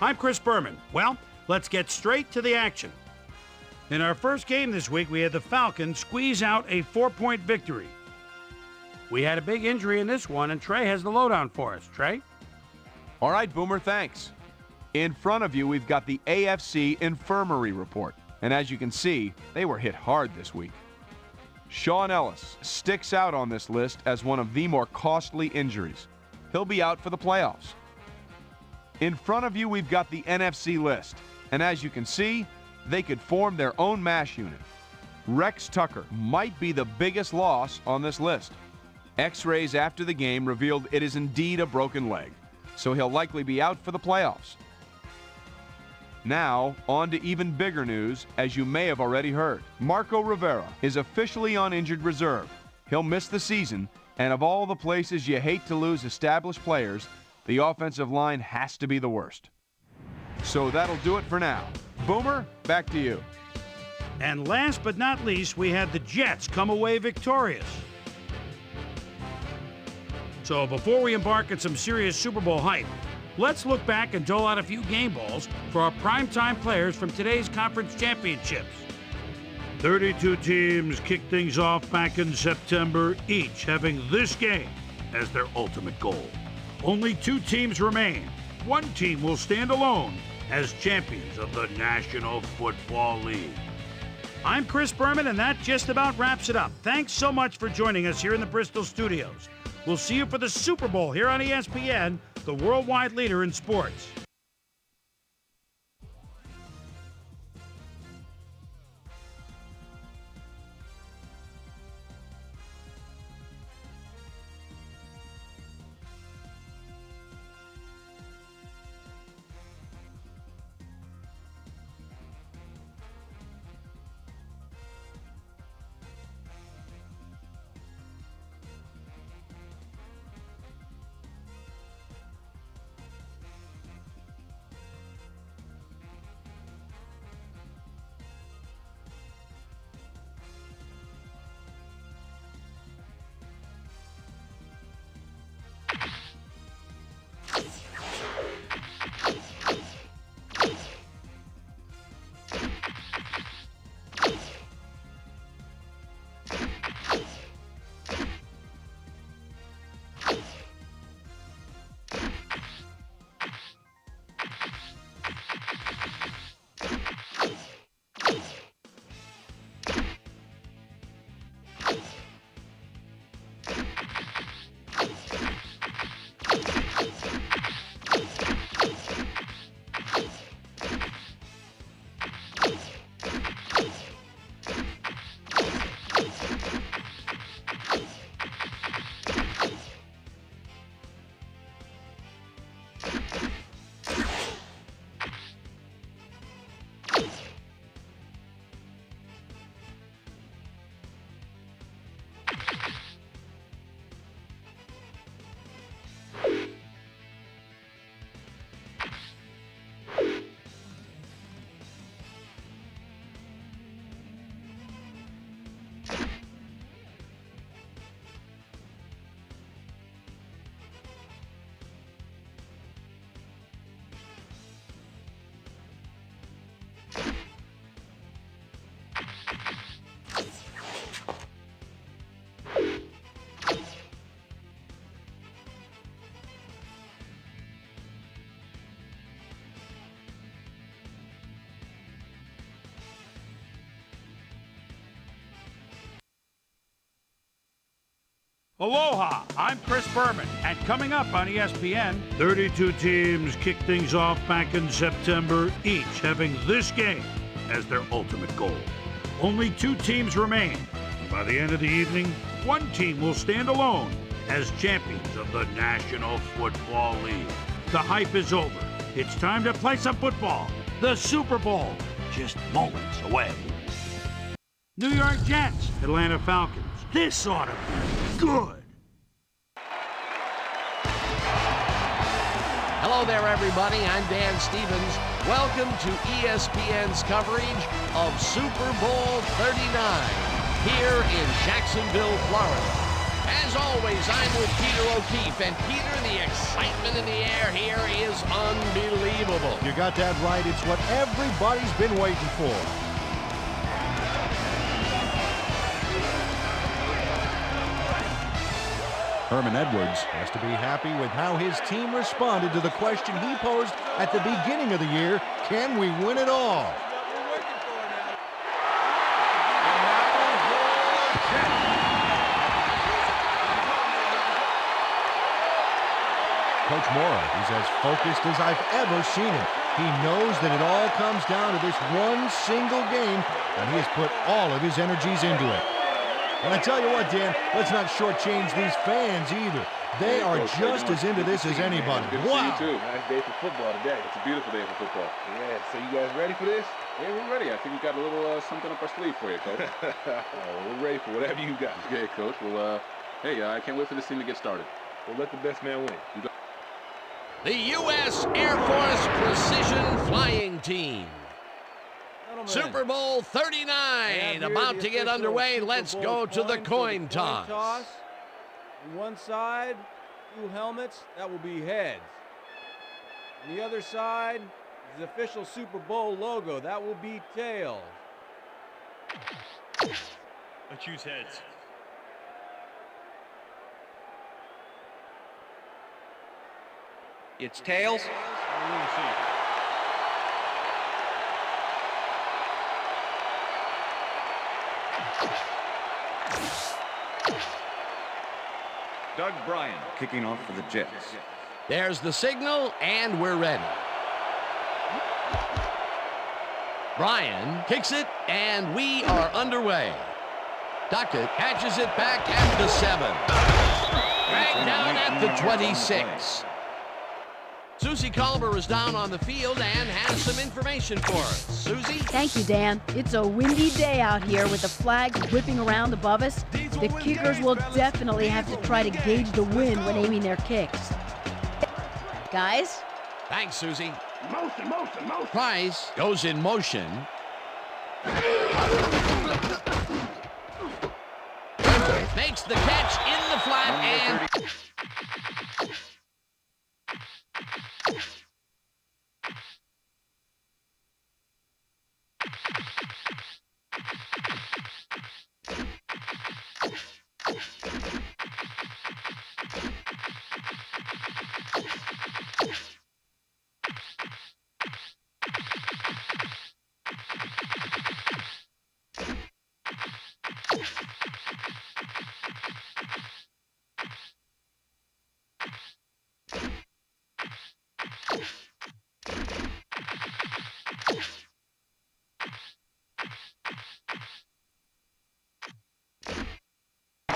I'm Chris Berman. Well, let's get straight to the action. In our first game this week, we had the Falcons squeeze out a 4-point victory. We had a big injury in this one, and Trey has the lowdown for us. Trey? All right, Boomer, thanks. In front of you, we've got the AFC Infirmary Report. And as you can see, they were hit hard this week. Sean Ellis sticks out on this list as one of the more costly injuries. He'll be out for the playoffs. In front of you, we've got the NFC list. And as you can see, they could form their own MASH unit. Rex Tucker might be the biggest loss on this list. X-rays after the game revealed it is indeed a broken leg, so he'll likely be out for the playoffs. Now, on to even bigger news, as you may have already heard. Marco Rivera is officially on injured reserve. He'll miss the season, and of all the places you hate to lose established players, the offensive line has to be the worst. So that'll do it for now. Boomer, back to you. And last but not least, we had the Jets come away victorious. So before we embark on some serious Super Bowl hype, let's look back and dole out a few game balls for our primetime players from today's conference championships. 32 teams kicked things off back in September, each having this game as their ultimate goal. Only 2 teams remain. One team will stand alone as champions of the National Football League. I'm Chris Berman, and that just about wraps it up. Thanks so much for joining us here in the Bristol studios. We'll see you for the Super Bowl here on ESPN, the worldwide leader in sports. Aloha, I'm Chris Berman, and coming up on ESPN, 32 teams kicked things off back in September, each having this game as their ultimate goal. Only 2 teams remain, and by the end of the evening, one team will stand alone as champions of the National Football League. The hype is over. It's time to play some football. The Super Bowl, just moments away. New York Jets, Atlanta Falcons. This ought to be good. Hello there, everybody. I'm Dan Stevens. Welcome to ESPN's coverage of Super Bowl 39 here in Jacksonville, Florida. As always, I'm with Peter O'Keefe. And Peter, the excitement in the air here is unbelievable. You got that right. It's what everybody's been waiting for. Herman Edwards has to be happy with how his team responded to the question he posed at the beginning of the year, can we win it all? Coach Mora is as focused as I've ever seen him. He knows that it all comes down to this one single game, and he has put all of his energies into it. And I tell you what, Dan, let's not shortchange these fans either. They are just as into this as anybody. Wow! Nice day for football today. It's a beautiful day for football. Yeah, so you guys ready for this? Yeah, we're ready. I think we got a little something up our sleeve for you, Coach. We're ready for whatever you got. Okay, Coach. Well, hey, I can't wait for this team to get started. We'll let the best man win. The U.S. Air Force Precision Flying Team. Super Bowl 39 about to get underway. Let's go to the coin toss. On one side, 2 helmets, that will be heads. On the other side is the official Super Bowl logo, that will be tails. I choose heads. It's tails. Doug Bryan kicking off for the Jets. There's the signal, and we're ready. Bryan kicks it, and we are underway. Duckett catches it back at the 7. Back down at the 26. Susie Culver is down on the field and has some information for us. Susie? Thank you, Dan. It's a windy day out here with the flags whipping around above us. The kickers will definitely have to try to gauge the wind when aiming their kicks. Guys? Thanks, Susie. Motion. Price goes in motion. Makes the catch in the flat and...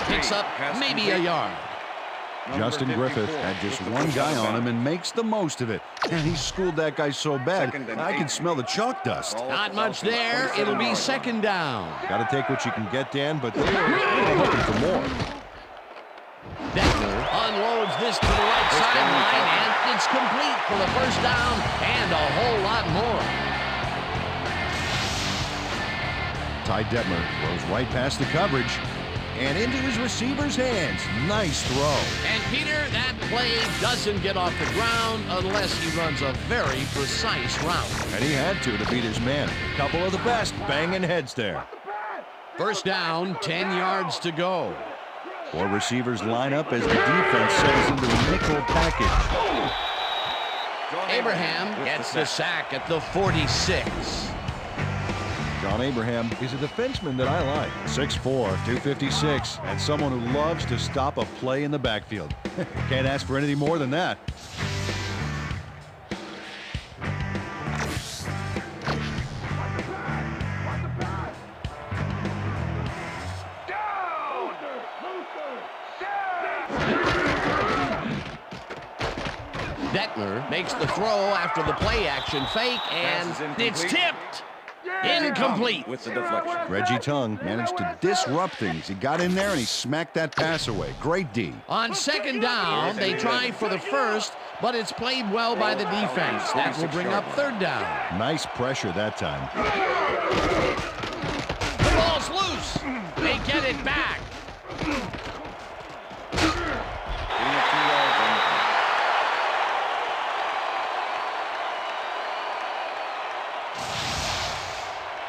picks up maybe a yard. Justin Griffith had just one guy on him and makes the most of it. And he schooled that guy so bad, I can smell the chalk dust. Not much there. It'll be second down. Got to take what you can get, Dan, but they're looking for more. Beckner unloads this to the right sideline, and it's complete for the first down and a whole lot more. Ty Detmer throws right past the coverage and into his receiver's hands. Nice throw. And Peter, that play doesn't get off the ground unless he runs a very precise route. And he had to beat his man. A couple of the best banging heads there. First down, 10 yards to go. 4 receivers line up as the defense settles into the nickel package. Abraham gets the sack at the 46. John Abraham is a defenseman that I like. 6'4", 256, and someone who loves to stop a play in the backfield. Can't ask for anything more than that. Detmer makes the throw after the play action fake, and it's tipped. Incomplete. With the deflection. Reggie Tongue managed to disrupt things. He got in there and he smacked that pass away. Great D. On second down, they try for the first, but it's played well by the defense. That will bring up third down. Nice pressure that time. The ball's loose. They get it back.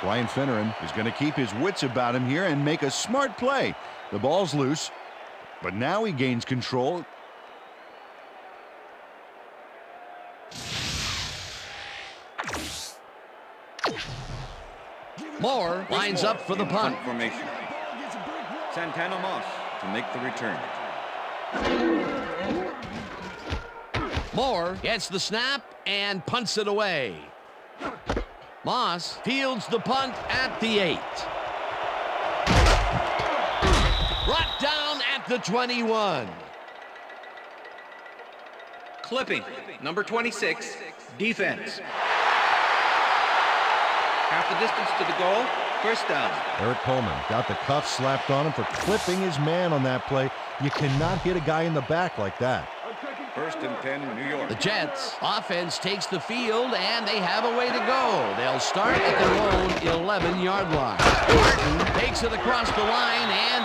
Brian Finneran is going to keep his wits about him here and make a smart play. The ball's loose, but now he gains control. Moore lines up for the punt. Formation. Santana Moss to make the return. Moore gets the snap and punts it away. Moss fields the punt at the 8. Brought down at the 21. Clipping, number 26, defense. Half the distance to the goal, first down. Eric Coleman got the cuff slapped on him for clipping his man on that play. You cannot hit a guy in the back like that. First and 10, New York. The Jets offense takes the field, and they have a way to go. They'll start at their own 11-yard line. Martin takes it across the line and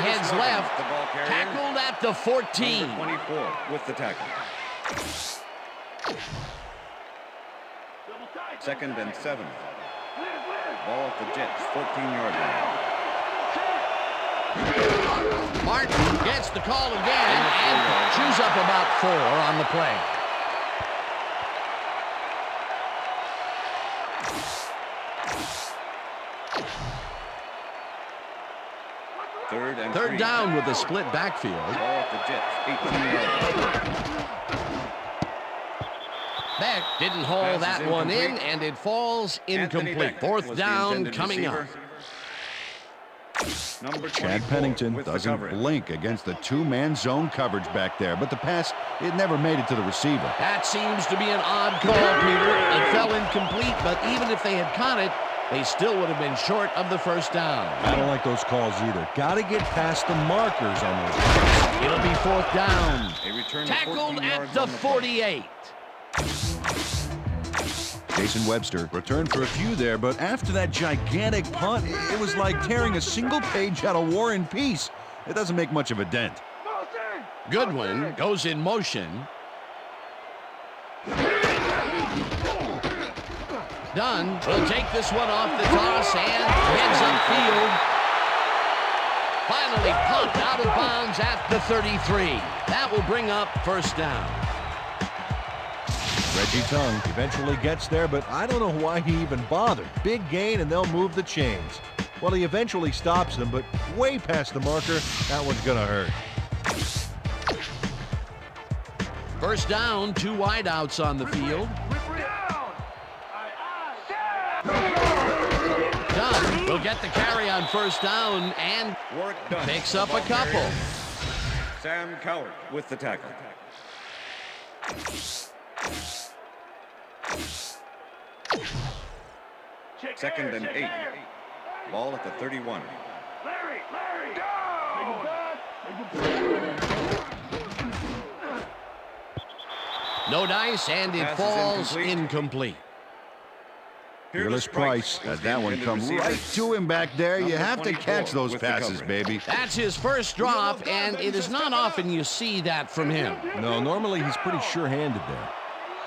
heads left. The ball carrier. Tackled at the 14. Number 24 with the tackle. Second and 7. Ball at the Jets, 14-yard line. Martin gets the call again and chews up about 4 on the play. Third down with a split backfield. Ball at the Jets, 18-yard line. Beck didn't haul that one in, and it falls incomplete. Fourth down coming up. Chad Pennington doesn't blink against the two-man zone coverage back there, but the pass, it never made it to the receiver. That seems to be an odd call, Peter. It fell incomplete, but even if they had caught it, they still would have been short of the first down. I don't like those calls either. Got to get past the markers on those calls. It'll be fourth down. A return Tackled at the 48. Jason Webster returned for a few there, but after that gigantic punt, it was like tearing a single page out of War and Peace. It doesn't make much of a dent. Goodwin goes in motion. Dunn will take this one off the toss and heads upfield. Finally pumped out of bounds at the 33. That will bring up first down. Reggie Tongue eventually gets there, but I don't know why he even bothered. Big gain, and they'll move the chains. Well, he eventually stops them, but way past the marker, that one's going to hurt. First down, 2 wideouts on the field. Dunn will get the carry on first down and picks up a couple. Sam Coward with the tackle. Second and 8. Ball at the 31. No dice, and it falls incomplete. Fearless Price had that one come right to him back there. You have to catch those passes, baby. That's his first drop, and it is not often you see that from him. No, normally he's pretty sure-handed there.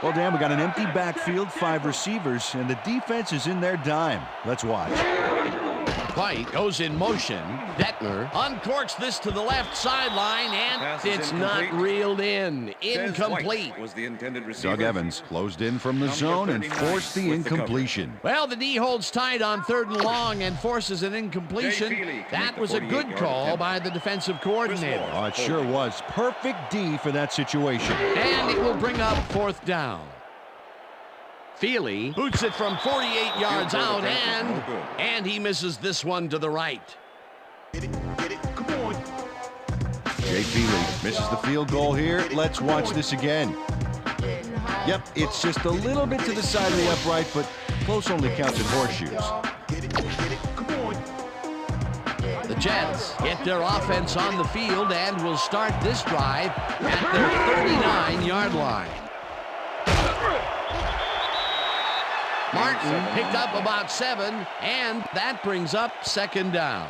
Well, Dan, we got an empty backfield, 5 receivers, and the defense is in their dime. Let's watch. White goes in motion. Detmer uncorks this to the left sideline, and it's not reeled in. Incomplete. Was the intended receiver. Doug Evans closed in from the zone and forced the incompletion. Well, the D holds tight on 3rd and long and forces an incompletion. That was a good call by the defensive coordinator. Oh, it sure was. Perfect D for that situation. And it will bring up 4th down. Feely boots it from 48 yards out, and he misses this one to the right. Jay Feely misses the field goal here. Let's watch this again. Yep, it's just a little bit to the side of the upright, but close only counts in horseshoes. The Jets get their offense on the field and will start this drive at their 39-yard line. Martin picked up about 7, and that brings up 2nd down.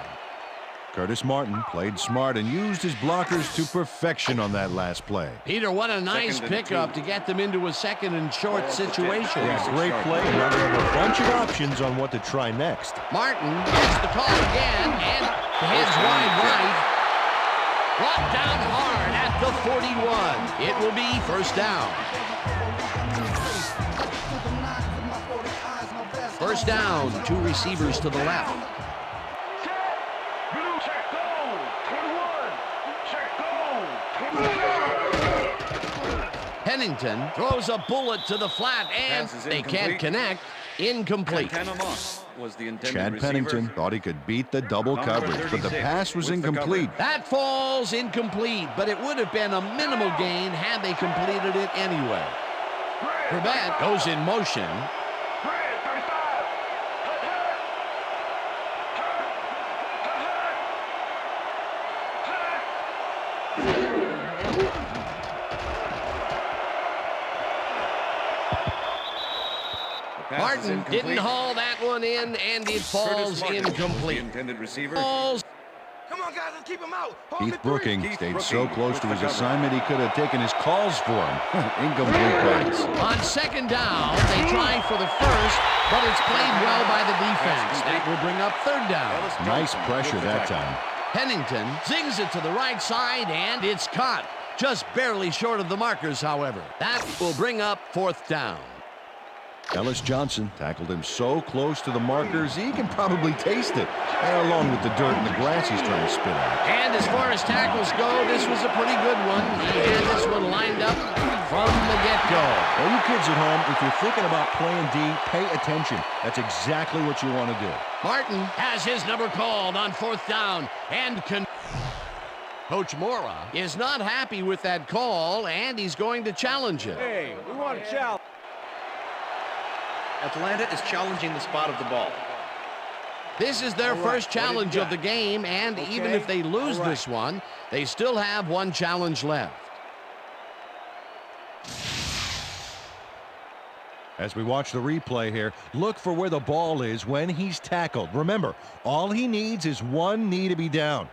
Curtis Martin played smart and used his blockers to perfection on that last play. Peter, what a nice pickup to get them into a second and short situation. Yeah, great play. Now they have a bunch of options on what to try next. Martin gets the call again and heads wide right. Brought down hard at the 41. It will be first down. First down, 2 receivers to the left. Pennington throws a bullet to the flat, and they can't connect. Incomplete. Chad Pennington thought he could beat the double coverage, but the pass was incomplete. That falls incomplete, but it would have been a minimal gain had they completed it anyway. Pregame goes in motion. Martin didn't haul that one in, and it falls incomplete. Intended receiver. Falls. Come on, guys, let's keep him out. Keith Brooking stayed so close to his assignment he could have taken his calls for him. Incomplete pass. On second down, they try for the first, but it's played well by the defense. That will bring up third down. Nice pressure that time. Pennington zings it to the right side, and it's caught. Just barely short of the markers, however. That will bring up fourth down. Ellis Johnson tackled him so close to the markers he can probably taste it, along with the dirt and the grass he's trying to spit out. And as far as tackles go, this was a pretty good one. He had this one lined up from the get-go. Well, you kids at home, if you're thinking about playing D, pay attention. That's exactly what you want to do. Martin has his number called on fourth down, and Coach Mora is not happy with that call, and he's going to challenge it. Hey, we want to challenge. Atlanta is challenging the spot of the ball. This is their first challenge of the game, and even if they lose this one, they still have one challenge left. As we watch the replay here, look for where the ball is when he's tackled. Remember, all he needs is one knee to be down.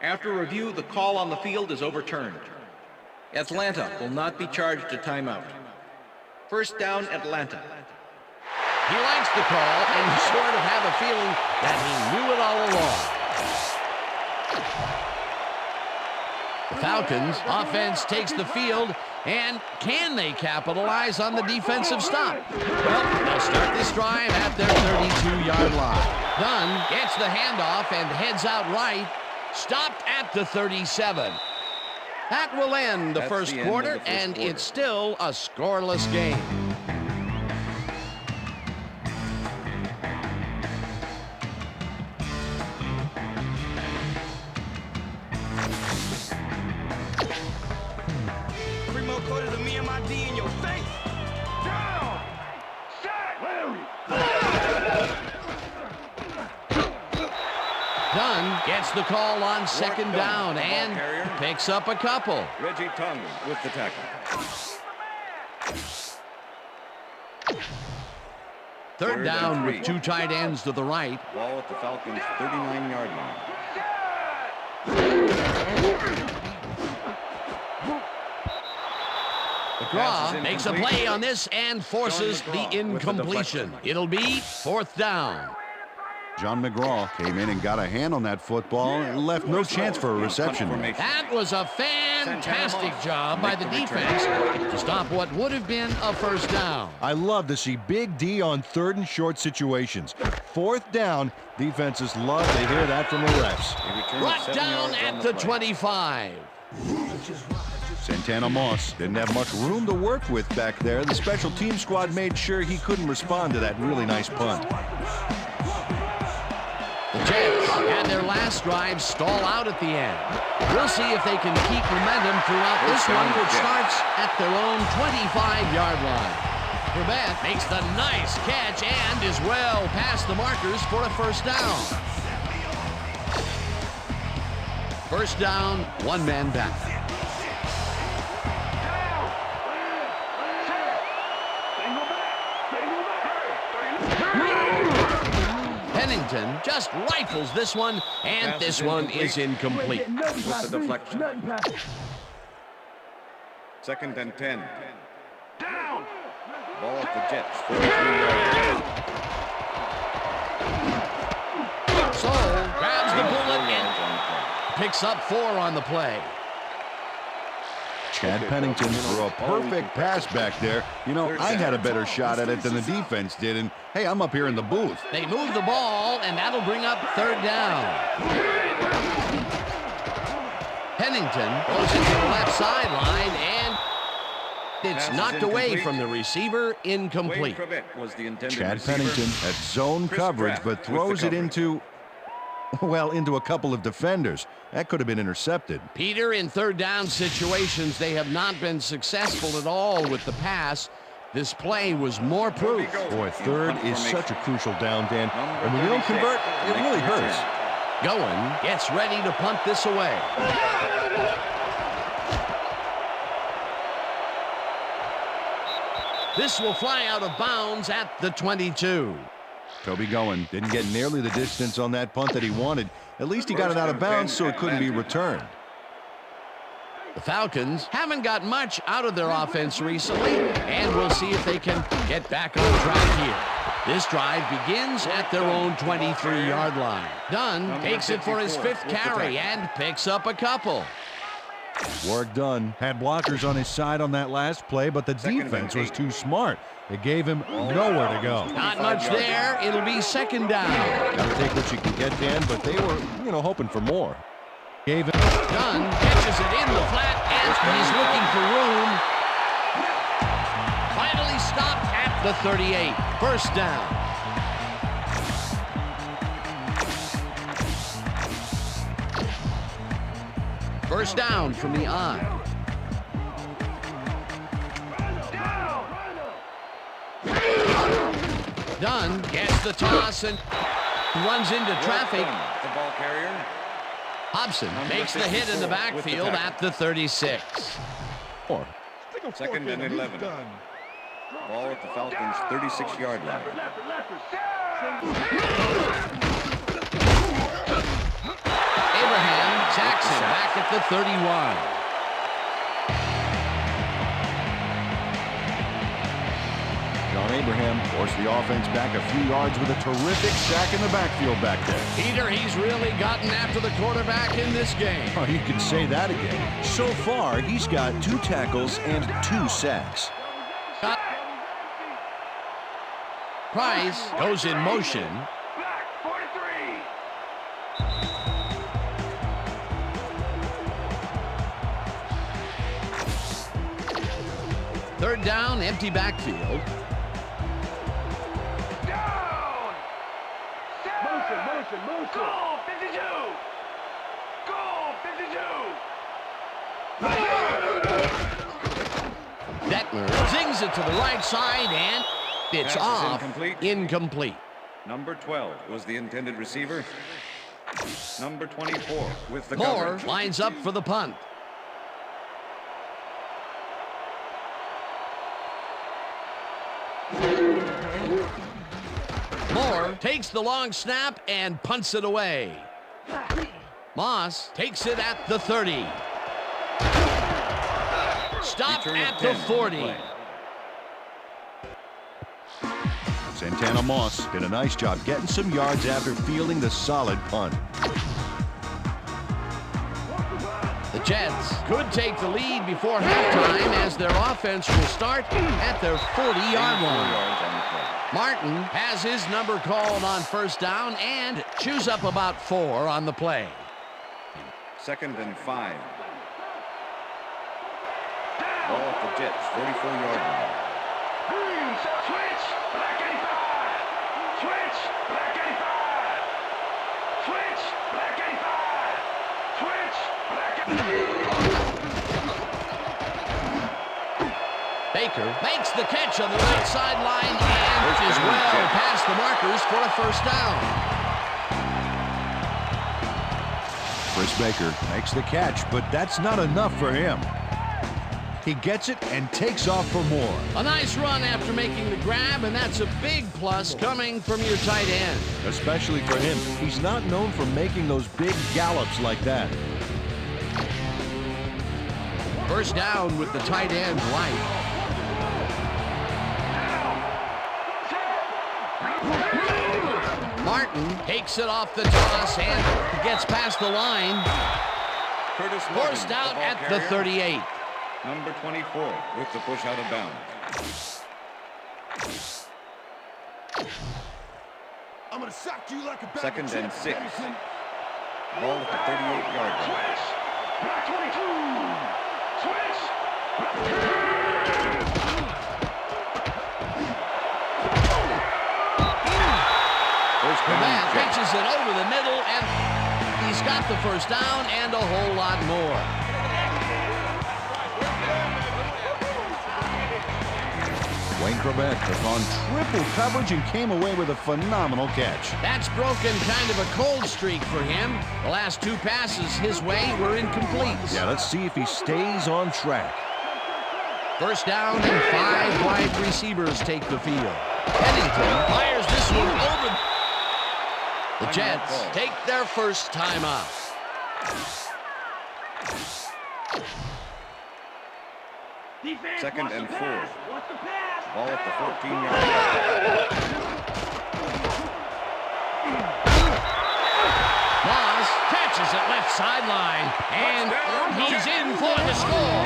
After review, the call on the field is overturned. Atlanta will not be charged a timeout. First down, Atlanta. He likes the call, and you sort of have a feeling that he knew it all along. The Falcons offense takes the field, and can they capitalize on the defensive stop? Well, they'll start this drive at their 32-yard line. Dunn gets the handoff and heads out right, stopped at the 37. That will end the first quarter, and it's still a scoreless game. Primo coded to me and my D in your face. Down! Sack! Larry! Dunn gets the call on second down and picks up a couple. Reggie Tongue with the tackle. Third down with 2 tight ends to the right. Ball at the Falcons' 39-yard line. McGraw makes a play on this and forces the incompletion. It'll be fourth down. John McGraw came in and got a hand on that football and left no chance for a reception. That was a fantastic job by the defense to stop what would have been a first down. I love to see Big D on third and short situations. Fourth down, defenses love to hear that from the refs. Brought down at the 25. Santana Moss didn't have much room to work with back there. The special team squad made sure he couldn't respond to that really nice punt. The Jets had their last drive stall out at the end. We'll see if they can keep momentum throughout this one, which starts at their own 25-yard line. Pregame makes the nice catch and is well past the markers for a first down. First down, one man back. Pennington just rifles this one, and this one is incomplete. With the deflection. 2nd and 10. Down. Ball at the Jets. 43 yards. So, grabs the bullet and picks up 4 on the play. Chad Pennington threw a perfect pass back there. You know, I had a better shot at it than the defense did, and hey, I'm up here in the booth. They move the ball, and that'll bring up 3rd down. Pennington goes into the left sideline, and it's knocked away from the receiver, incomplete. Was the Chad Pennington at zone coverage, but throws it into, well, into a couple of defenders. That could have been intercepted. Peter, in 3rd down situations, they have not been successful at all with the pass. This play was more proof. Boy, 3rd is such a crucial down, Dan. And when you don't convert, it really hurts. Goen gets ready to punt this away. This will fly out of bounds at the 22. Toby Goen didn't get nearly the distance on that punt that he wanted. At least he got it out of bounds so it couldn't be returned. The Falcons haven't got much out of their offense recently, and we'll see if they can get back on track here. This drive begins at their own 23-yard line. Dunn takes it for his 5th carry and picks up a couple. Work done. Had blockers on his side on that last play, but the defense was too smart. It gave him nowhere to go. Not much there. It'll be 2nd down. Gotta take what you can get, Dan, but they were, hoping for more. Gave him. Dunn catches it in the flat, and he's looking for room. Finally stopped at the 38. 1st down. First down from the I. Dunn gets the toss and runs into traffic. The ball carrier. Hobson makes the hit in the backfield at the 36. 2nd and 11. Ball at the Falcons' 36-yard line. Abraham Jackson back at the 31. John Abraham forced the offense back a few yards with a terrific sack in the backfield back there. Peter, he's really gotten after the quarterback in this game. Oh, you can say that again. So far, he's got 2 tackles and 2 sacks. Price goes in motion. Third down, empty backfield. Down. Motion. Goal 52. Goal 52. Detmer zings it to the right side, and it's off. Incomplete. Number 12 was the intended receiver. Number 24 with the Moore coverage. lines up for the punt. Moore takes the long snap and punts it away. Moss takes it at the 30. Stopped at the 40. Santana Moss did a nice job getting some yards after fielding the solid punt. The Jets could take the lead before halftime as their offense will start at their 40-yard line. Martin has his number called on first down and chews up about 4 on the play. 2nd and 5. Ball at the Jets, 44-yard line. Switch, black 85. Switch, black 85. Switch, black 85. Switch, black 85. Baker makes the catch on the right sideline and is well past the markers for a first down. Chris Baker makes the catch, but that's not enough for him. He gets it and takes off for more. A nice run after making the grab, and that's a big plus coming from your tight end. Especially for him. He's not known for making those big gallops like that. First down with the tight end right. Martin takes it off the toss and gets past the line. Forced out at the 38. Number 24 with the push out of bounds. I'm gonna sock you like a bag Second of and chips, 6. Anderson. Ball at the 38-yard line. Back 22. Switch. The man pitches it over the middle, and he's got the first down and a whole lot more. Wayne Corbett took on triple coverage and came away with a phenomenal catch. That's broken kind of a cold streak for him. The last 2 passes his way were incomplete. Yeah, let's see if he stays on track. First down and 5 wide receivers take the field. Pennington fires this one over. The Jets take their first time out. Second and 4. Ball at the 14-yard line. Moss catches it left sideline, and he's in for the score.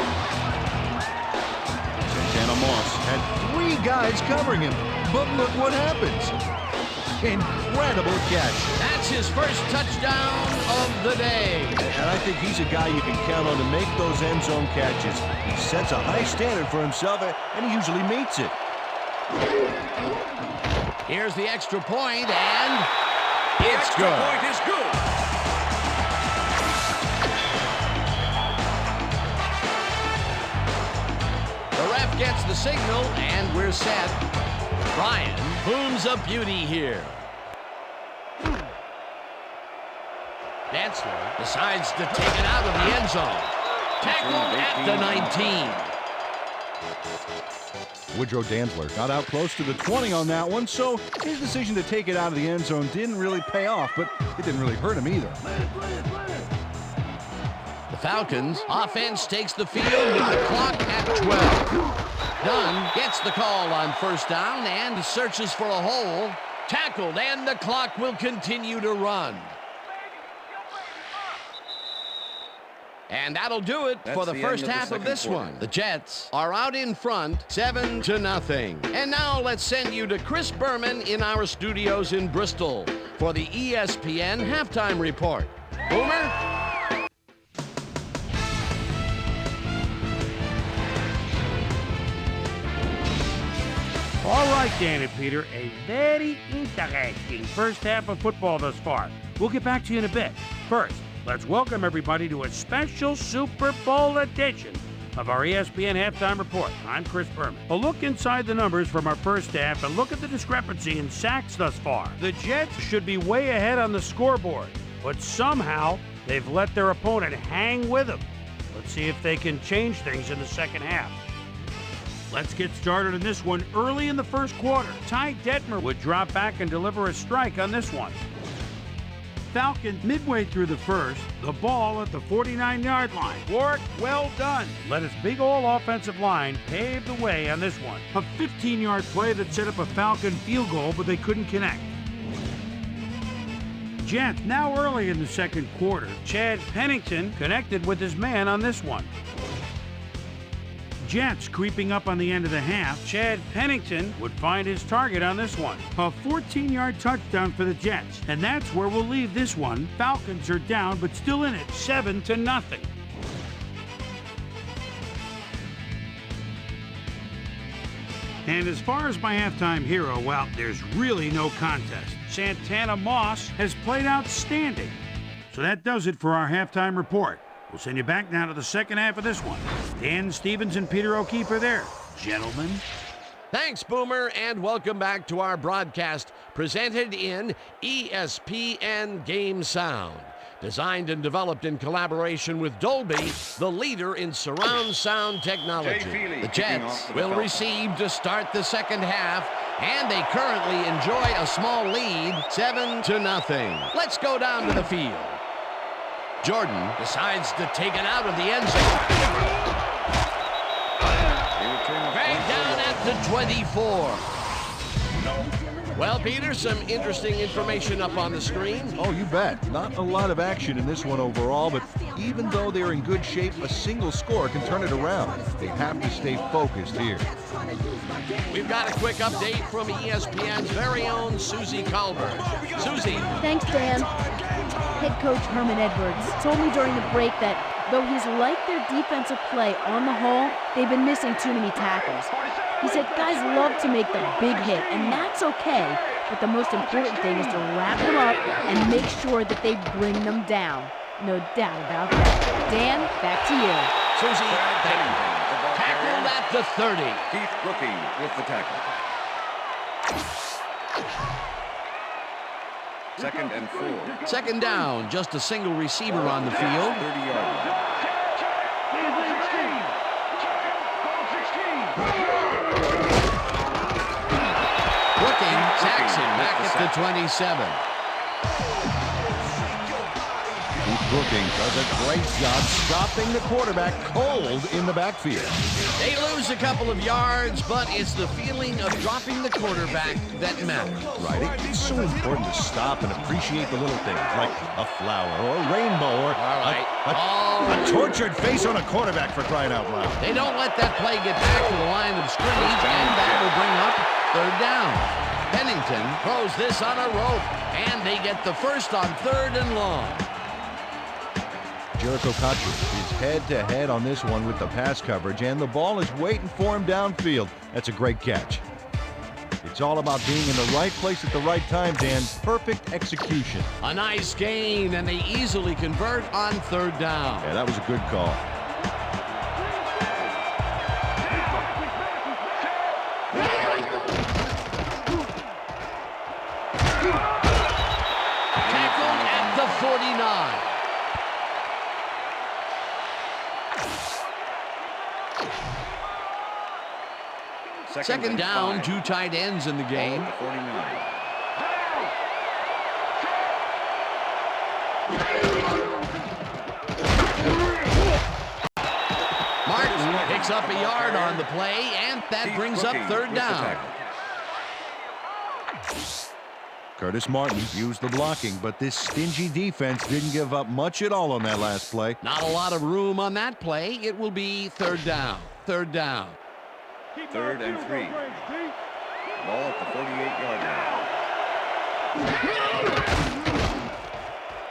Santana Moss had 3 guys covering him, but look what happens. Incredible catch. That's his first touchdown of the day. And I think he's a guy you can count on to make those end zone catches. He sets a high standard for himself, and he usually meets it. Here's the extra point, and it's good. Point is good. The ref gets the signal, and we're set. Bryan booms a beauty here. Dantzler decides to take it out of the end zone. Tackled at the 19. Woodrow Dantzler got out close to the 20 on that one, so his decision to take it out of the end zone didn't really pay off, but it didn't really hurt him either. The Falcons offense takes the field with the clock at 12. Dunn gets the call on first down and searches for a hole. Tackled, and the clock will continue to run. And that'll do it for the first half of this one. The Jets are out in front, 7-0. And now let's send you to Chris Berman in our studios in Bristol for the ESPN Halftime Report. Boomer? All right, Dan and Peter, a very interesting first half of football thus far. We'll get back to you in a bit. First, let's welcome everybody to a special Super Bowl edition of our ESPN Halftime Report. I'm Chris Berman. A look inside the numbers from our first half and look at the discrepancy in sacks thus far. The Jets should be way ahead on the scoreboard, but somehow they've let their opponent hang with them. Let's see if they can change things in the second half. Let's get started on this one early in the first quarter. Ty Detmer would drop back and deliver a strike on this one. Falcons midway through the first, the ball at the 49-yard line. Work well done. Let his big old offensive line pave the way on this one. A 15-yard play that set up a Falcon field goal, but they couldn't connect. Jets now early in the second quarter. Chad Pennington connected with his man on this one. Jets creeping up on the end of the half. Chad Pennington would find his target on this one. A 14-yard touchdown for the Jets. And that's where we'll leave this one. Falcons are down, but still in it, 7-0. And as far as my halftime hero, well, there's really no contest. Santana Moss has played outstanding. So that does it for our halftime report. We'll send you back now to the second half of this one. Dan Stevens and Peter O'Keefe are there. Gentlemen. Thanks, Boomer, and welcome back to our broadcast presented in ESPN Game Sound. Designed and developed in collaboration with Dolby, the leader in surround sound technology. The Jets will receive to start the second half, and they currently enjoy a small lead, 7-0. Let's go down to the field. Jordan decides to take it out of the end zone. Right down at the 24. Well, Peter, some interesting information up on the screen. Oh, you bet. Not a lot of action in this one overall, but even though they're in good shape, a single score can turn it around. They have to stay focused here. We've got a quick update from ESPN's very own Susie Colbert. Susie. Thanks, Dan. Head coach Herman Edwards told me during the break that though he's liked their defensive play on the whole, they've been missing too many tackles. He said guys love to make the big hit, and that's okay, but the most important thing is to wrap them up and make sure that they bring them down. No doubt about that. Dan, back to you. Susie, thank you. Tackled at the 30. Keith Brooking with the tackle. 2nd and 4. Second down, just a single receiver on the field. 30-yard line. Brooking sacks him back at the 27. Keith Brooking does a great job stopping the quarterback cold in the backfield. They lose a couple of yards, but it's the feeling of dropping the quarterback that matters. Right, it's so important to stop and appreciate the little things, like a flower or a rainbow or a tortured face on a quarterback, for crying out loud. They don't let that play get back to the line of scrimmage, and that will bring up third down. Pennington throws this on a rope, and they get the first on 3rd and long. Jericho Cotcher is head-to-head on this one with the pass coverage, and the ball is waiting for him downfield. That's a great catch. It's all about being in the right place at the right time, Dan. Perfect execution. A nice gain, and they easily convert on 3rd down. Yeah, that was a good call. Tackled at the 49. Second down, 2 tight ends in the game. 49. Martin picks up a yard on the play, and that brings up 3rd down. Curtis Martin used the blocking, but this stingy defense didn't give up much at all on that last play. Not a lot of room on that play. It will be 3rd down. 3rd down. 3rd and 3. Ball at the 48-yard line.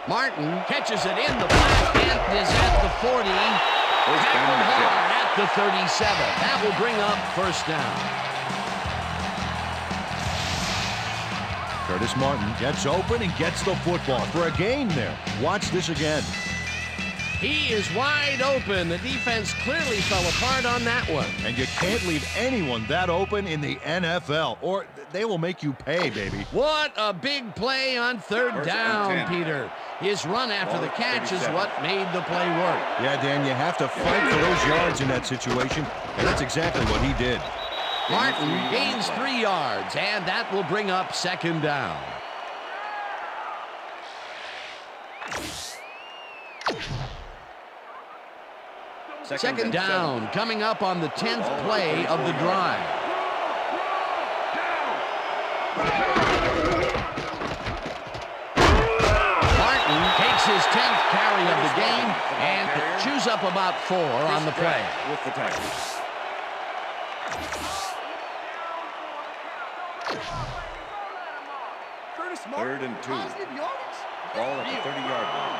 Martin catches it in the back and is at the 40. Tackled hard at the 37. That will bring up 1st down. Curtis Martin gets open and gets the football for a gain there. Watch this again. He is wide open. The defense clearly fell apart on that one. And you can't leave anyone that open in the NFL, or they will make you pay, baby. What a big play on 3rd down, Peter. His run after the catch is what made the play work. Yeah, Dan, you have to fight for those yards in that situation, and that's exactly what he did. Martin gains 3 yards, and that will bring up 2nd down. Second down, coming up on the 10th play of the drive. Martin takes his 10th carry of the game and chews up about 4 on the play. With the tackle. Third and 2. Ball at the 30-yard line.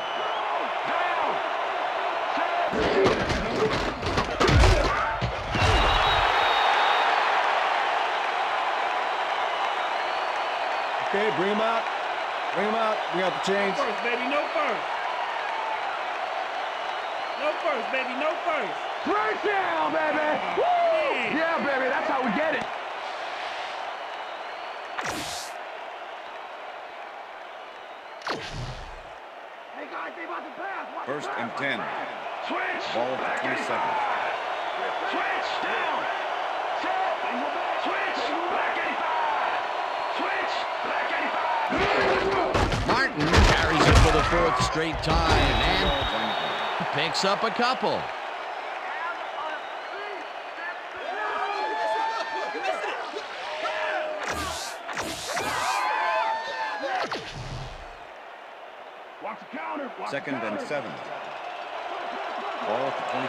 Okay, bring him out. Bring him out. Bring out the chains. No first, baby. No first. No first, baby. No first. First down, baby. Woo! Yeah, baby. That's how we get it. Hey, guys, First and 10. Switch. Ball at the 27. Switch. Down. Set. Switch. Black 85. Switch. Black 85. Martin carries it for the fourth straight time and picks up a couple. Second and 7. Ball at the 25.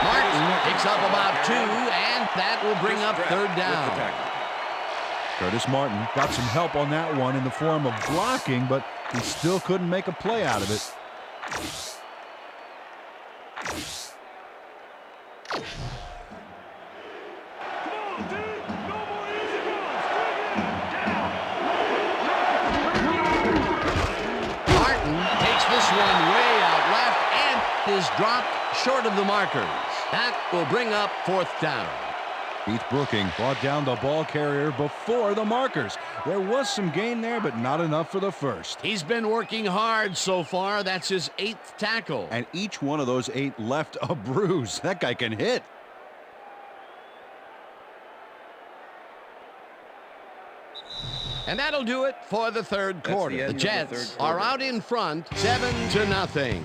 Martin picks up about 2, and that will bring up third down. Curtis Martin got some help on that one in the form of blocking, but he still couldn't make a play out of it. Is dropped short of the markers. That will bring up fourth down. Keith Brooking brought down the ball carrier before the markers. There was some gain there, but not enough for the first. He's been working hard so far. That's his 8th tackle. And each one of those 8 left a bruise. That guy can hit. And that'll do it for the third quarter. The Jets are out in front, 7-0.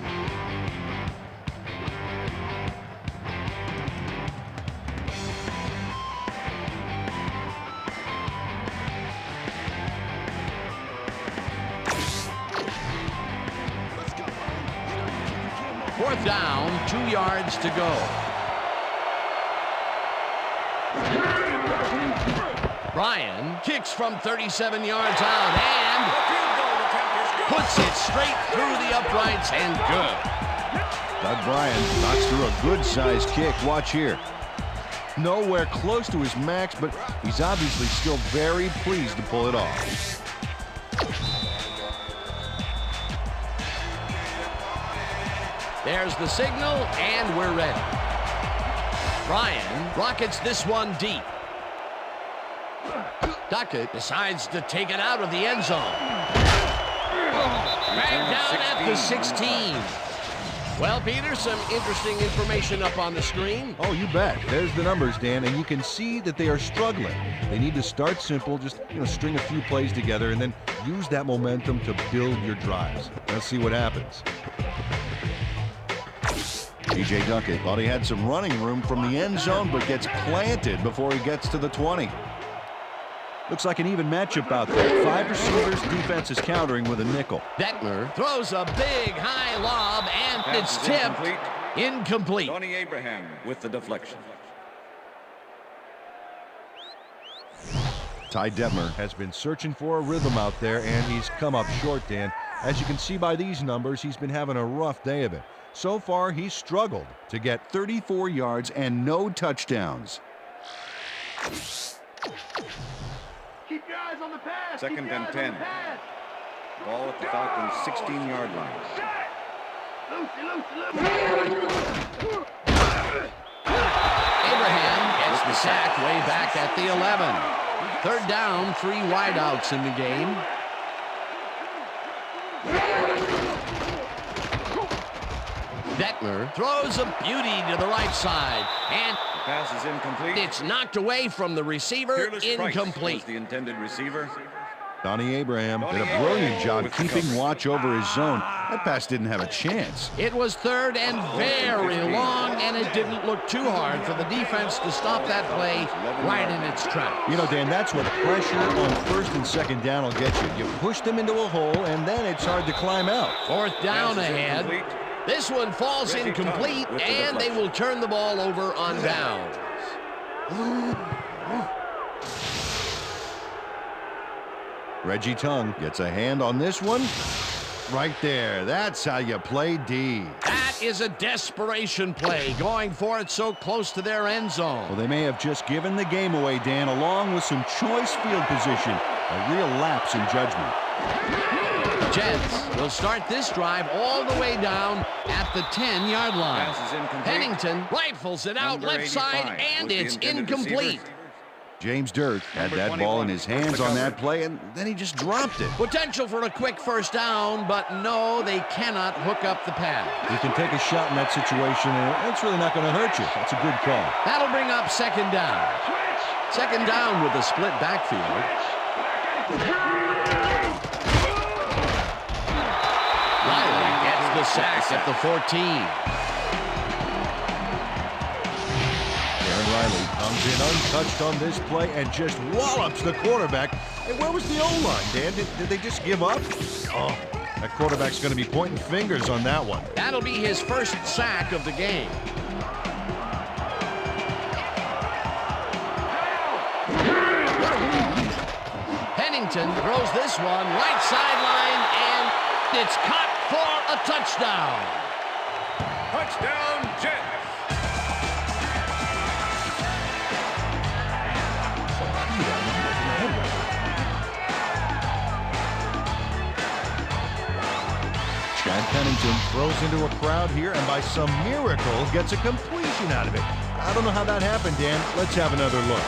Fourth down, 2 yards to go. Bryan kicks from 37 yards out and puts it straight through the uprights and good. Doug Bryan knocks through a good-sized kick. Watch here. Nowhere close to his max, but he's obviously still very pleased to pull it off. There's the signal, and we're ready. Bryan rockets this one deep. Duckett decides to take it out of the end zone. Back down at the 16. Well, Peter, some interesting information up on the screen. Oh, you bet. There's the numbers, Dan, and you can see that they are struggling. They need to start simple, just string a few plays together, and then use that momentum to build your drives. Let's see what happens. T.J. Duckett thought he had some running room from the end zone, but gets planted before he gets to the 20. Looks like an even matchup out there. 5 receivers, defense is countering with a nickel. Detmer throws a big high lob, and it's tipped. Incomplete. Donnie Abraham with the deflection. Ty Detmer has been searching for a rhythm out there, and he's come up short, Dan. As you can see by these numbers, he's been having a rough day of it. So far, he's struggled to get 34 yards and no touchdowns. Keep your eyes on the pass. Second and 10. Ball at the Falcons' 16-yard line. Abraham gets the sack way back at the 11. Third down, 3 wideouts in the game. Detmer throws a beauty to the right side, and the pass is incomplete. It's knocked away from the receiver. Incomplete. The intended receiver. Donnie Abraham did a brilliant job keeping watch over his zone. That pass didn't have a chance. It was third and very long, and it didn't look too hard for the defense to stop that play right in its tracks. Dan, that's what pressure on first and second down will get you. You push them into a hole, and then it's hard to climb out. Fourth down ahead. This one falls incomplete, and they will turn the ball over on downs. Reggie Tongue gets a hand on this one. Right there. That's how you play D. That is a desperation play, going for it so close to their end zone. Well, they may have just given the game away, Dan, along with some choice field position. A real lapse in judgment. Jets will start this drive all the way down at the 10-yard line. Pass is incomplete. Pennington rifles it out Number left side, 85 and was the it's intended incomplete. receiver. James Dirk had that ball in his hands on that play, and then he just dropped it. Potential for a quick first down, but no, they cannot hook up the pass. You can take a shot in that situation, and it's really not going to hurt you. That's a good call. That'll bring up second down. Second down with a split backfield. Riley gets the sack at the 14. Riley comes in untouched on this play and just wallops the quarterback. Hey, where was the O-line, Dan? Did they just give up? Oh, that quarterback's going to be pointing fingers on that one. That'll be his first sack of the game. Pennington throws this one right sideline, and it's caught for a touchdown. Touchdown, Jets. Chad Pennington throws into a crowd here and by some miracle gets a completion out of it. I don't know how that happened, Dan. Let's have another look.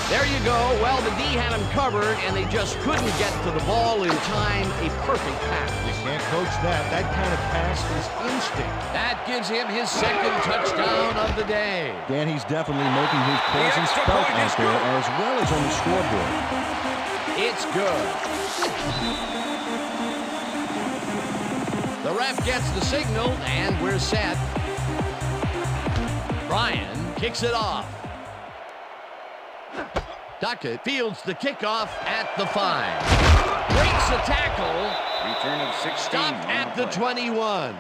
There you go. Well, the D had him covered, and they just couldn't get to the ball in time. A perfect pass. You can't coach that. That kind of pass is instinct. That gives him his second touchdown of the day. Dan, he's definitely making his presence felt out there as well as on the scoreboard. It's good. The ref gets the signal, and we're set. Bryan kicks it off. Duckett fields the kickoff at the 5. Breaks a tackle. Return of 16. Stopped at the 21.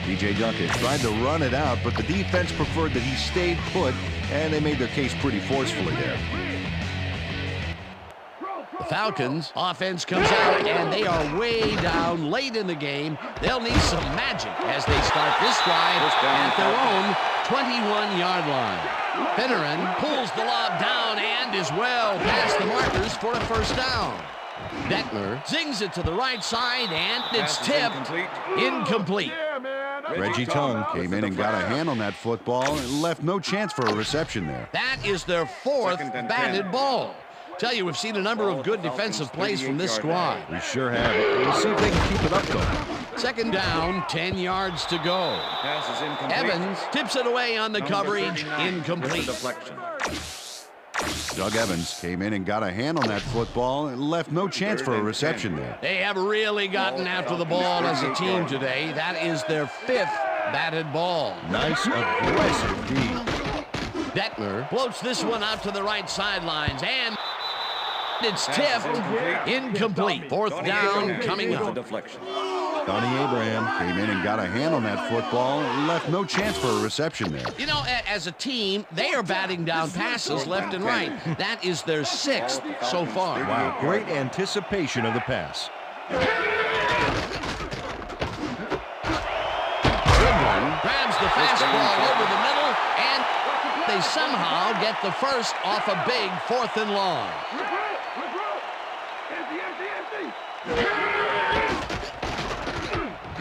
DJ Duckett tried to run it out, but the defense preferred that he stayed put, and they made their case pretty forcefully there. The Falcons offense comes out, and they are way down late in the game. They'll need some magic as they start this drive at their own 21-yard line. Finneran pulls the lob down and is well past the markers for a first down. Detmer zings it to the right side, and it's tipped. Incomplete. Reggie Tongue came in and got a hand on that football and left no chance for a reception there. That is their fourth batted ball. Tell you, we've seen a number of good defensive plays from this squad. We sure have. We'll see if they can keep it up, though. Second down, 10 yards to go. Pass is incomplete. Evans tips it away on the coverage. Incomplete. Deflection. Doug Evans came in and got a hand on that football and left no chance for a reception there. They have really gotten after the ball as a team today. That is their fifth batted ball. Nice, aggressive D. Detmer floats this one out to the right sidelines, and it's tipped. Incomplete. Fourth down coming up. Deflection. Donnie Abraham came in and got a hand on that football and left no chance for a reception there. You know, as a team, they are batting down passes left and right. That is their sixth so far. Wow, great anticipation of the pass. Goodwin grabs the fastball over the middle, and they somehow get the first off a big 4th and long.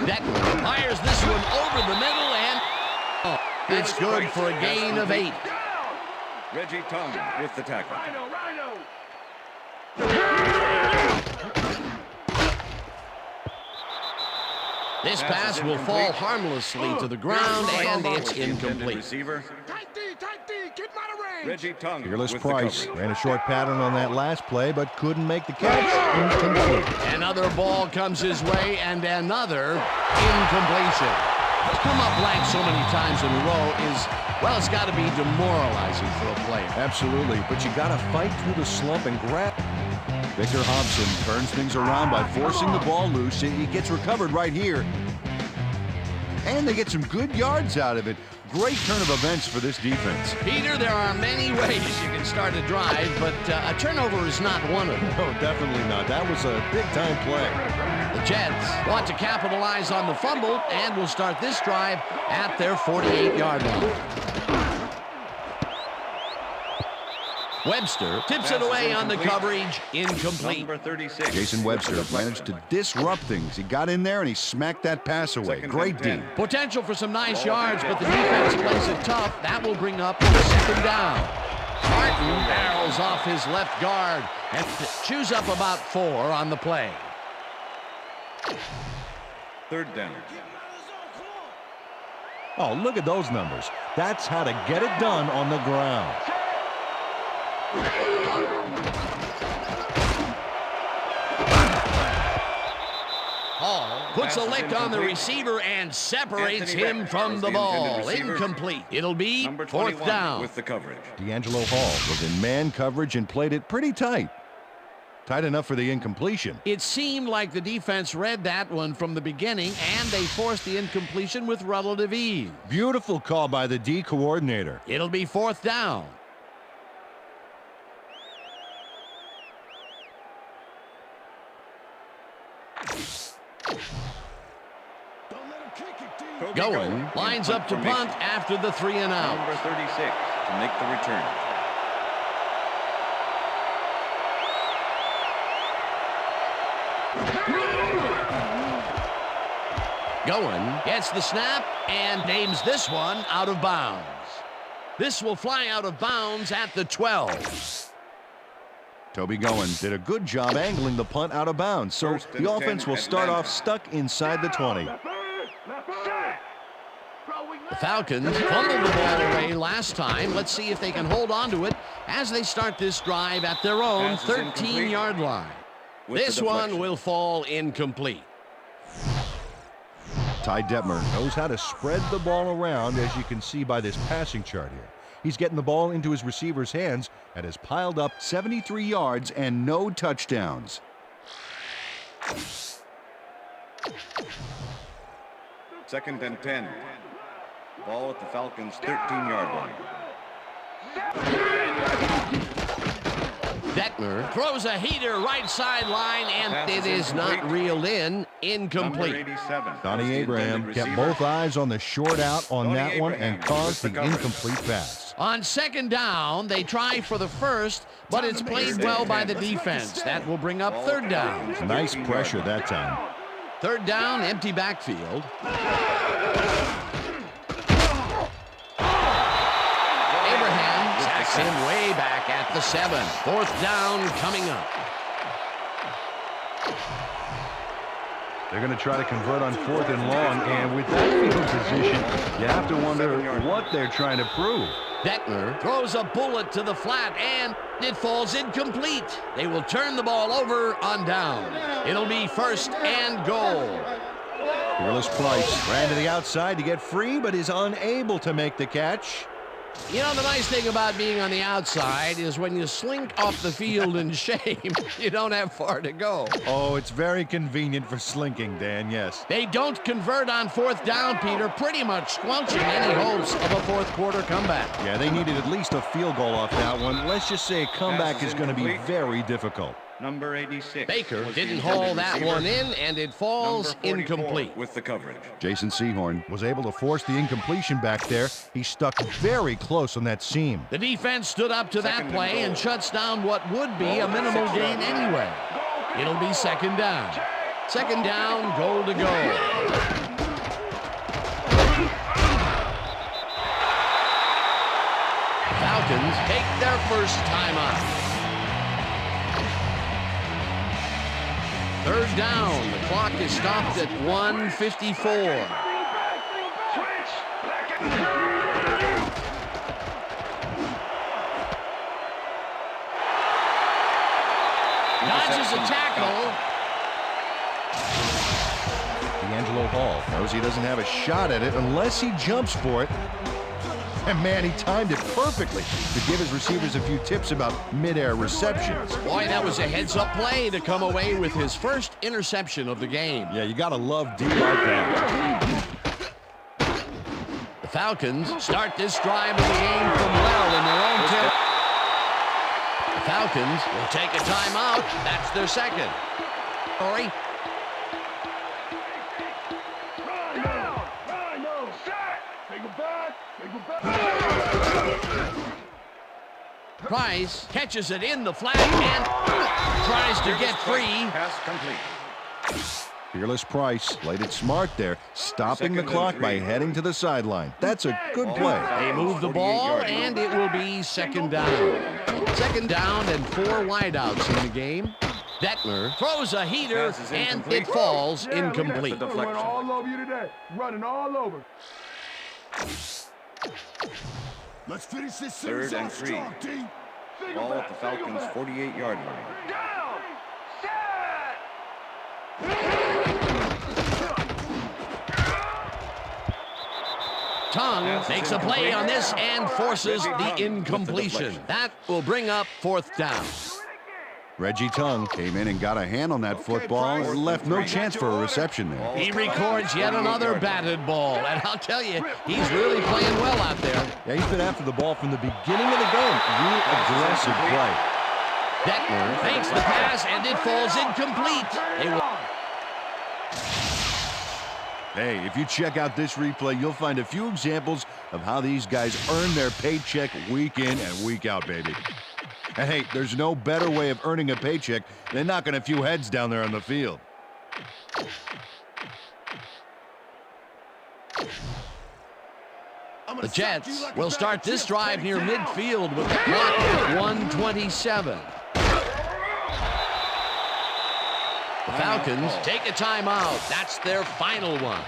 Detmer fires this one over the middle, and it's good for a gain of 8. Reggie Tongue with the tackle. This pass will fall harmlessly to the ground, and it's incomplete. Receiver. Reggie Tongue. Fearless with the Price coverage. ran a short pattern on that last play, but couldn't make the catch. Incomplete. Another ball comes his way, and another incompletion. To come up blank so many times in a row is, well, it's got to be demoralizing for a player. Absolutely, but you got to fight through the slump and grab. Victor Hobson turns things around by forcing the ball loose. He gets recovered right here. And they get some good yards out of it. Great turn of events for this defense. Peter, there are many ways you can start a drive, but a turnover is not one of them. No, definitely not. That was a big-time play. The Jets want to capitalize on the fumble and will start this drive at their 48-yard line. Webster tips it away on the coverage. Incomplete. Number 36. Jason Webster managed to disrupt things. He got in there and he smacked that pass away. Great D. Potential for some nice yards, but the defense plays it tough. That will bring up the second down. Martin barrels off his left guard and chews up about 4 on the play. Third down. Oh, look at those numbers. That's how to get it done on the ground. Hall puts a lick on the receiver and separates him from the ball. Incomplete. It'll be fourth down. With the coverage. D'Angelo Hall was in man coverage and played it pretty tight. Tight enough for the incompletion. It seemed like the defense read that one from the beginning, and they forced the incompletion with relative ease. Beautiful call by the D coordinator. It'll be fourth down. Going, lines up to punt after the 3 and out. Number 36 to make the return. Going, gets the snap, and aims this one out of bounds. This will fly out of bounds at the 12. Toby Goen did a good job angling the punt out of bounds, so the offense will start off stuck inside the 20. The Falcons fumbled the ball away last time. Let's see if they can hold on to it as they start this drive at their own 13-yard line. This one will fall incomplete. Ty Detmer knows how to spread the ball around, as you can see by this passing chart here. He's getting the ball into his receiver's hands and has piled up 73 yards and no touchdowns. Second and 10. Ball at the Falcons' 13-yard line. Detmer throws a heater right sideline, and it is not reeled in. Incomplete. Donnie Abraham kept both eyes on the short out on that one and caused the incomplete pass. On second down, they try for the first, but it's played well by the defense. That will bring up third down. Nice pressure that time. Third down, empty backfield. Abraham sacks him way back at the 7. Fourth down coming up. They're going to try to convert on 4th and long, and with that field position, you have to wonder what they're trying to prove. Detmer throws a bullet to the flat, and it falls incomplete. They will turn the ball over on down. It'll be first and goal. Fearless Price ran to the outside to get free, but is unable to make the catch. You know, the nice thing about being on the outside is when you slink off the field in shame, you don't have far to go. Oh, it's very convenient for slinking, Dan, yes. They don't convert on fourth down, Peter, pretty much squelching any hopes of a fourth quarter comeback. Yeah, they needed at least a field goal off that one. Let's just say a comeback is going to be very difficult. Number 86. Baker didn't haul that one in, and it falls incomplete. With the coverage. Jason Sehorn was able to force the incompletion back there. He stuck very close on that seam. The defense stood up to that play and shuts down what would be a minimal gain anyway. It'll be second down. Second down, goal to go. Falcons take their first timeout. Third down. The clock is stopped at 1:54. Dodges a tackle. D'Angelo Hall knows he doesn't have a shot at it unless he jumps for it. And man, he timed it perfectly to give his receivers a few tips about mid-air receptions. Boy, that was a heads-up play to come away with his first interception of the game. Yeah, you gotta love D like that. The Falcons start this drive of the game from well in their own territory. The Falcons will take a timeout. That's their second. Corey. Price catches it in the flat and tries to get free. Pass complete. Fearless Price played it smart there, stopping the clock by heading to the sideline. That's a good play. They move the ball, and it will be second down. Second down and 4 wideouts in the game. Detmer throws a heater, and it falls incomplete. Running all over you today. Running all over. Let's finish this series Third and off 3. strong, team. Ball at the Falcons' 48-yard line. Down. Tongue makes a play on this and forces the incompletion. That will bring up 4th down. Reggie Tongue came in and got a hand on that football and left no chance for a reception there. He records yet another batted ball, and I'll tell you, he's really playing well out there. Yeah, he's been after the ball from the beginning of the game. Real aggressive play. Detmer fakes the pass, and it falls incomplete. Hey, if you check out this replay, you'll find a few examples of how these guys earn their paycheck week in and week out, baby. And hey, there's no better way of earning a paycheck than knocking a few heads down there on the field. The Jets will start this drive near midfield with the clock at 1:27. The Falcons take a timeout. That's their final one.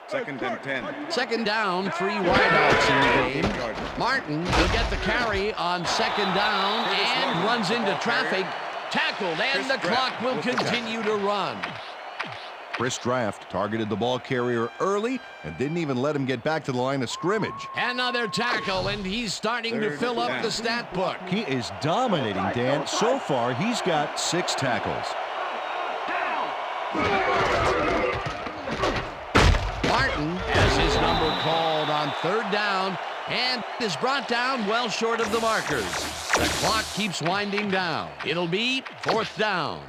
Second and 10. Second down, 3 wideouts in the game. Martin will get the carry on second down and runs into traffic. Tackled, and the clock will continue to run. Chris Draft targeted the ball carrier early and didn't even let him get back to the line of scrimmage. Another tackle, and he's starting to fill up the stat book. He is dominating, Dan. So far, he's got 6 tackles. Martin has his number called on 3rd down and is brought down well short of the markers. The clock keeps winding down. It'll be 4th down.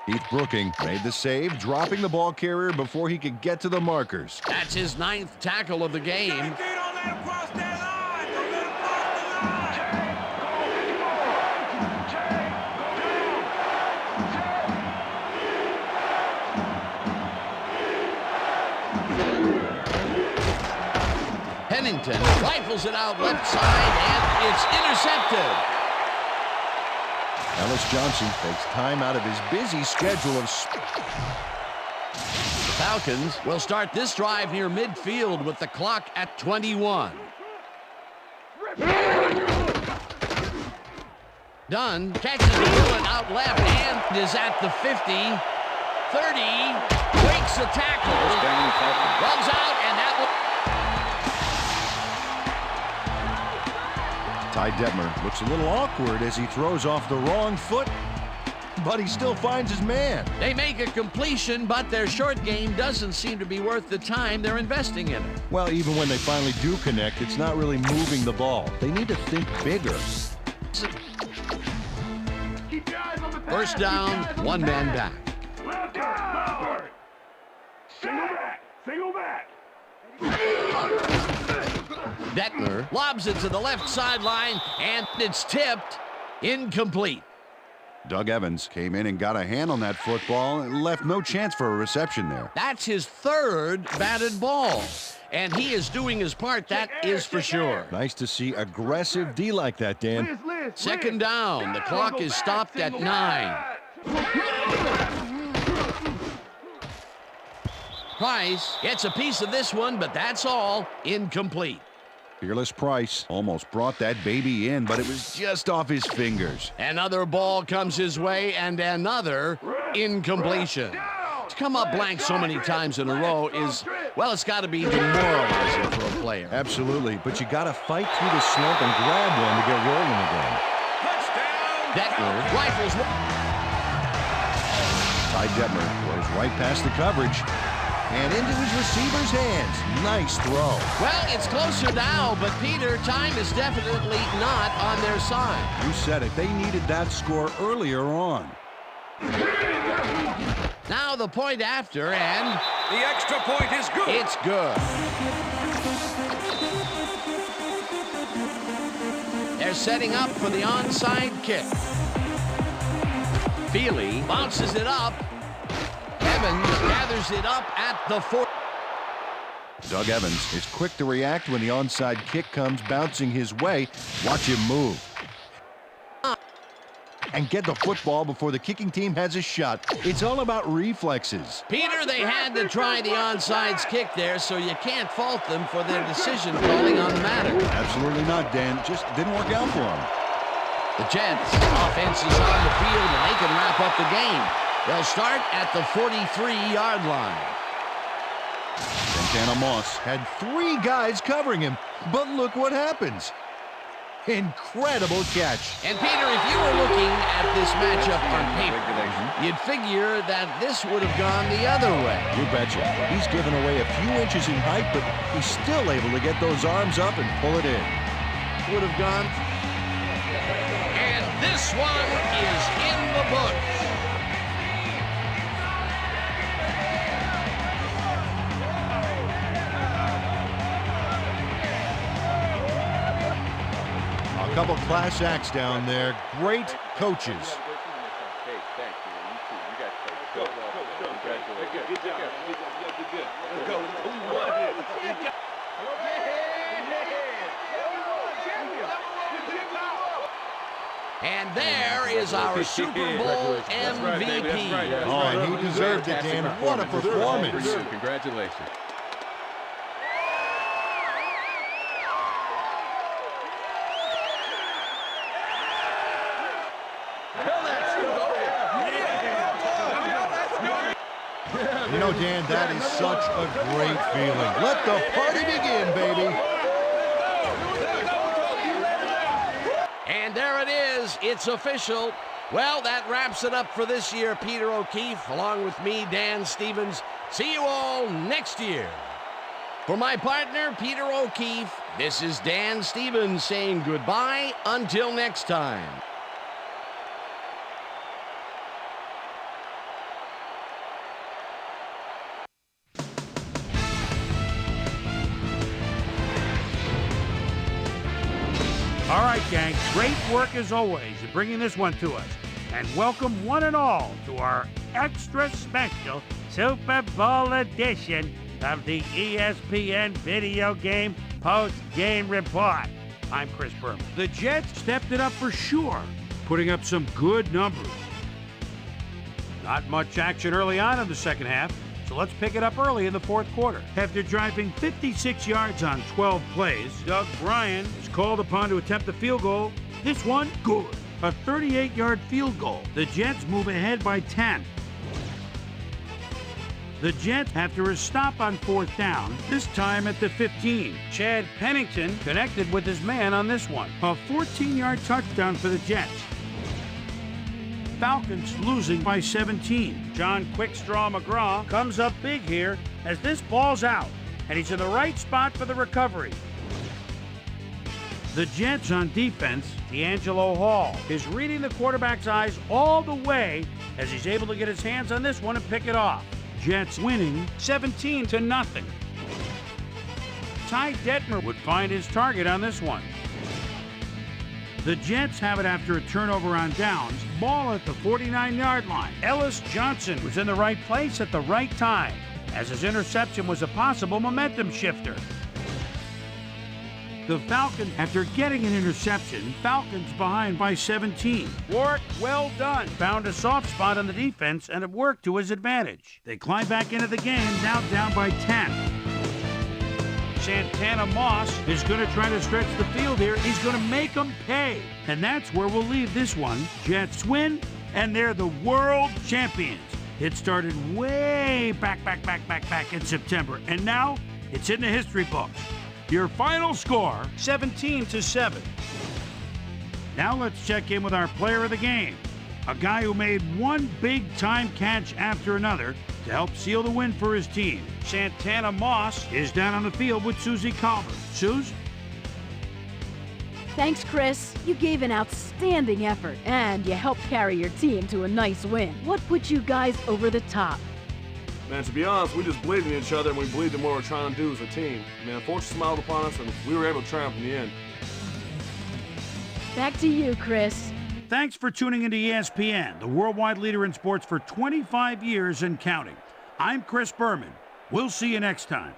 Heath Brooking made the save, dropping the ball carrier before he could get to the markers. That's his 9th tackle of the game. Pennington rifles it out left side, and it's intercepted. Ellis Johnson takes time out of his busy schedule of... The Falcons will start this drive near midfield with the clock at 21. Dunn catches the bullet out left and is at the 50, 30, breaks the tackle, runs out, and that will... Ty Detmer looks a little awkward as he throws off the wrong foot, but he still finds his man. They make a completion, but their short game doesn't seem to be worth the time they're investing in it. Well, even when they finally do connect, it's not really moving the ball. They need to think bigger. First down, 1 man back. Single back. Detmer lobs it to the left sideline, and it's tipped. Incomplete. Doug Evans came in and got a hand on that football and left no chance for a reception there. That's his 3rd batted ball, and he is doing his part, that is for sure. Nice to see aggressive D like that, Dan. Second down. The clock is stopped at 9. Price gets a piece of this one, but that's all. Incomplete. Fearless Price almost brought that baby in, but it was just off his fingers. Another ball comes his way, and another incompletion. To come up blank so many times in a row is, well, it's got to be demoralizing for a player. Absolutely, but you got to fight through the slump and grab one to get rolling again. Detmer rifles. Ty Detmer goes right past the coverage. And into his receiver's hands. Nice throw. Well, it's closer now, but Peter, time is definitely not on their side. You said it. They needed that score earlier on. Now the point after, and The extra point is good. it's good. They're setting up for the onside kick. Feely bounces it up. Evans gathers it up at the 4. Doug Evans is quick to react when the onside kick comes bouncing his way. Watch him move. And get the football before the kicking team has a shot. It's all about reflexes. Peter, they had to try the onside kick there, so you can't fault them for their decision calling on the matter. Absolutely not, Dan. Just didn't work out for him. The Jets offense is on the field, and they can wrap up the game. They'll start at the 43-yard line. Santana Moss had 3 guys covering him, but look what happens. Incredible catch. And Peter, if you were looking at this matchup on paper, you'd figure that this would have gone the other way. You betcha. He's given away a few inches in height, but he's still able to get those arms up and pull it in. Would have gone. And this one is in the books. A couple class acts down there. Great coaches. Hey, thanks, man. You too. You guys play. Go. Congratulations. Good job. Let's go. Who won? And there is our Super Bowl MVP. Oh, and he deserved it, Dan. What a performance. Congratulations. You know, Dan, that is such a great feeling. Let the party begin, baby. And there it is. It's official. Well, that wraps it up for this year, Peter O'Keefe, along with me, Dan Stevens. See you all next year. For my partner, Peter O'Keefe, this is Dan Stevens saying goodbye until next time. All right, gang, great work as always in bringing this one to us. And welcome one and all to our extra special Super Bowl edition of the ESPN Video Game Post-Game Report. I'm Chris Berman. The Jets stepped it up for sure, putting up some good numbers. Not much action early on in the second half, so let's pick it up early in the fourth quarter. After driving 56 yards on 12 plays, Doug Bryan is called upon to attempt the field goal. This one, good. A 38-yard field goal. The Jets move ahead by 10. The Jets, after a stop on fourth down, this time at the 15. Chad Pennington connected with his man on this one. A 14-yard touchdown for the Jets. Falcons losing by 17. John Quickstraw McGraw comes up big here as this ball's out, and he's in the right spot for the recovery. The Jets on defense, D'Angelo Hall, is reading the quarterback's eyes all the way as he's able to get his hands on this one and pick it off. Jets winning 17-0. Ty Detmer would find his target on this one. The Jets have it after a turnover on downs, ball at the 49-yard line. Ellis Johnson was in the right place at the right time, as his interception was a possible momentum shifter. The Falcons, after getting an interception, Falcons behind by 17. Work well done. Found a soft spot on the defense, and it worked to his advantage. They climb back into the game, now down by 10. Santana Moss is going to try to stretch the field here. He's going to make them pay. And that's where we'll leave this one. Jets win, and they're the world champions. It started way back in September, and now it's in the history books. Your final score, 17-7. Now let's check in with our player of the game. a guy who made one big-time catch after another to help seal the win for his team. Santana Moss is down on the field with Susie Calvert. Suze? Thanks, Chris. You gave an outstanding effort, and you helped carry your team to a nice win. What put you guys over the top? Man, to be honest, we just believed in each other, and we believed in what we're trying to do as a team. Man, fortune smiled upon us, and we were able to triumph in the end. Back to you, Chris. Thanks for tuning into ESPN, the worldwide leader in sports for 25 years and counting. I'm Chris Berman. We'll see you next time.